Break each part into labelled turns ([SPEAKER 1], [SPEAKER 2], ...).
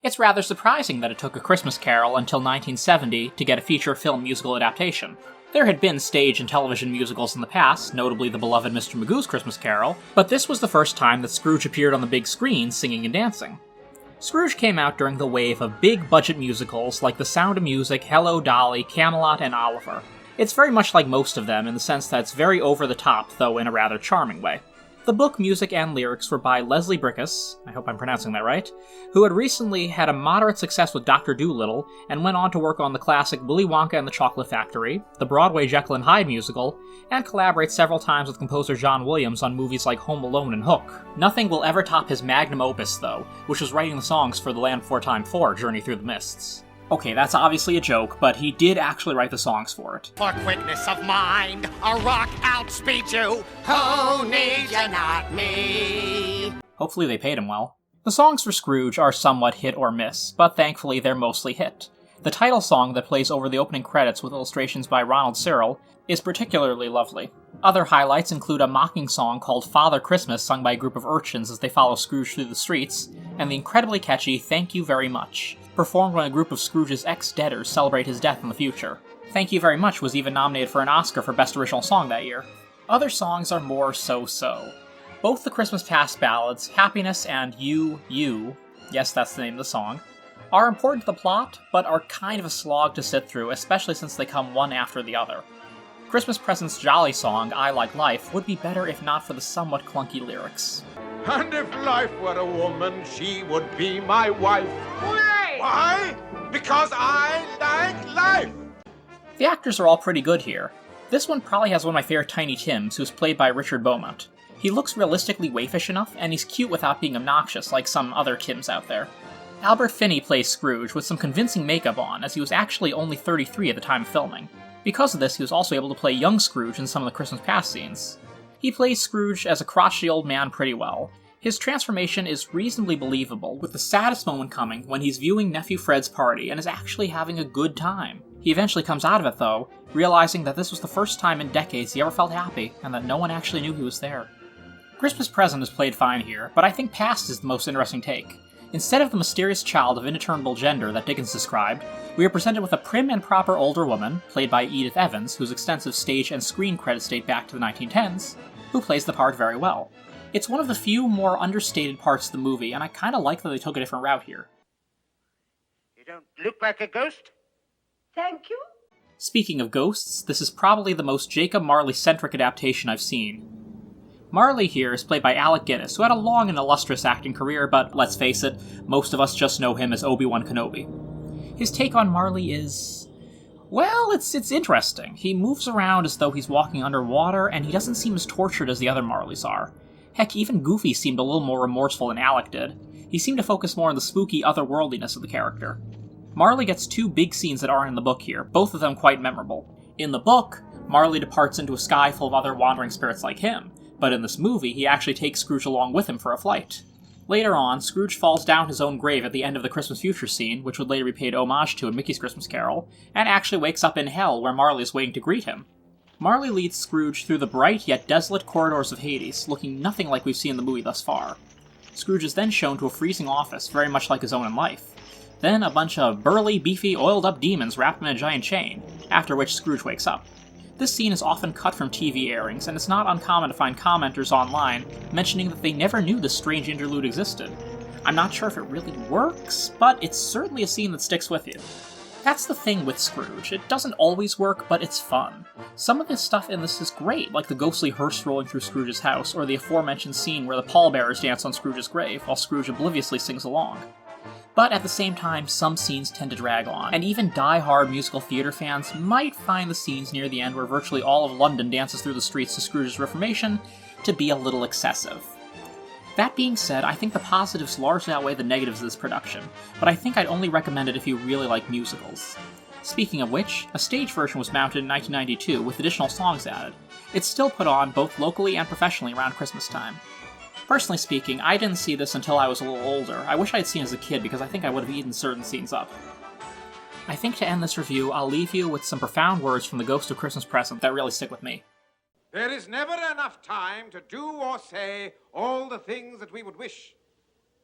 [SPEAKER 1] It's rather surprising that it took A Christmas Carol until 1970 to get a feature film musical adaptation. There had been stage and television musicals in the past, notably the beloved Mr. Magoo's Christmas Carol, but this was the first time that Scrooge appeared on the big screen singing and dancing. Scrooge came out during the wave of big-budget musicals like The Sound of Music, Hello, Dolly, Camelot, and Oliver. It's very much like most of them in the sense that it's very over-the-top, though in a rather charming way. The book, music, and lyrics were by Leslie Bricusse, I hope I'm pronouncing that right, who had recently had a moderate success with Dr. Dolittle and went on to work on the classic Willy Wonka and the Chocolate Factory, the Broadway Jekyll and Hyde musical, and collaborates several times with composer John Williams on movies like Home Alone and Hook. Nothing will ever top his magnum opus, though, which was writing the songs for The Land Before Time 4, Journey Through the Mists. Okay, that's obviously a joke, but he did actually write the songs for it.
[SPEAKER 2] For quickness of mind, a rock outspeeds you. Who needs you, not me?
[SPEAKER 1] Hopefully they paid him well. The songs for Scrooge are somewhat hit or miss, but thankfully they're mostly hit. The title song that plays over the opening credits with illustrations by Ronald Searle is particularly lovely. Other highlights include a mocking song called Father Christmas sung by a group of urchins as they follow Scrooge through the streets, and the incredibly catchy Thank You Very Much, performed when a group of Scrooge's ex-debtors celebrate his death in the future. Thank You Very Much was even nominated for an Oscar for Best Original Song that year. Other songs are more so-so. Both the Christmas Past ballads, Happiness and You, yes, that's the name of the song, are important to the plot, but are kind of a slog to sit through, especially since they come one after the other. Christmas Present's jolly song, I Like Life, would be better if not for the somewhat clunky lyrics.
[SPEAKER 3] And if life were a woman, she would be my wife. Why? Because I like life!
[SPEAKER 1] The actors are all pretty good here. This one probably has one of my favorite Tiny Tims, who's played by Richard Beaumont. He looks realistically waifish enough, and he's cute without being obnoxious like some other Tims out there. Albert Finney plays Scrooge with some convincing makeup on, as he was actually only 33 at the time of filming. Because of this, he was also able to play young Scrooge in some of the Christmas Past scenes. He plays Scrooge as a crotchety old man pretty well. His transformation is reasonably believable, with the saddest moment coming when he's viewing Nephew Fred's party and is actually having a good time. He eventually comes out of it, though, realizing that this was the first time in decades he ever felt happy, and that no one actually knew he was there. Christmas Present is played fine here, but I think Past is the most interesting take. Instead of the mysterious child of indeterminable gender that Dickens described, we are presented with a prim and proper older woman, played by Edith Evans, whose extensive stage and screen credits date back to the 1910s, who plays the part very well. It's one of the few more understated parts of the movie, and I kinda like that they took a different route here.
[SPEAKER 2] You don't look like a ghost?
[SPEAKER 4] Thank you.
[SPEAKER 1] Speaking of ghosts, this is probably the most Jacob Marley-centric adaptation I've seen. Marley here is played by Alec Guinness, who had a long and illustrious acting career, but let's face it, most of us just know him as Obi-Wan Kenobi. His take on Marley is... well, it's interesting. He moves around as though he's walking underwater, and he doesn't seem as tortured as the other Marleys are. Heck, even Goofy seemed a little more remorseful than Alec did. He seemed to focus more on the spooky otherworldliness of the character. Marley gets two big scenes that aren't in the book here, both of them quite memorable. In the book, Marley departs into a sky full of other wandering spirits like him, but in this movie, he actually takes Scrooge along with him for a flight. Later on, Scrooge falls down his own grave at the end of the Christmas Future scene, which would later be paid homage to in Mickey's Christmas Carol, and actually wakes up in hell where Marley is waiting to greet him. Marley leads Scrooge through the bright yet desolate corridors of Hades, looking nothing like we've seen in the movie thus far. Scrooge is then shown to a freezing office, very much like his own in life. Then a bunch of burly, beefy, oiled-up demons wrap him in a giant chain, after which Scrooge wakes up. This scene is often cut from TV airings, and it's not uncommon to find commenters online mentioning that they never knew this strange interlude existed. I'm not sure if it really works, but it's certainly a scene that sticks with you. That's the thing with Scrooge. It doesn't always work, but it's fun. Some of the stuff in this is great, like the ghostly hearse rolling through Scrooge's house, or the aforementioned scene where the pallbearers dance on Scrooge's grave, while Scrooge obliviously sings along. But at the same time, some scenes tend to drag on, and even die-hard musical theater fans might find the scenes near the end where virtually all of London dances through the streets to Scrooge's Reformation to be a little excessive. That being said, I think the positives largely outweigh the negatives of this production, but I think I'd only recommend it if you really like musicals. Speaking of which, a stage version was mounted in 1992 with additional songs added. It's still put on both locally and professionally around Christmas time. Personally speaking, I didn't see this until I was a little older. I wish I'd seen it as a kid because I think I would have eaten certain scenes up. I think to end this review, I'll leave you with some profound words from the Ghost of Christmas Present that really stick with me.
[SPEAKER 3] There is never enough time to do or say all the things that we would wish.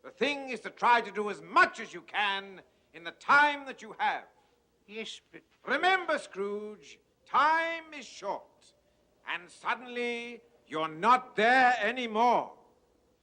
[SPEAKER 3] The thing is to try to do as much as you can in the time that you have.
[SPEAKER 2] Yes, but...
[SPEAKER 3] Remember, Scrooge, time is short. And suddenly, you're not there anymore.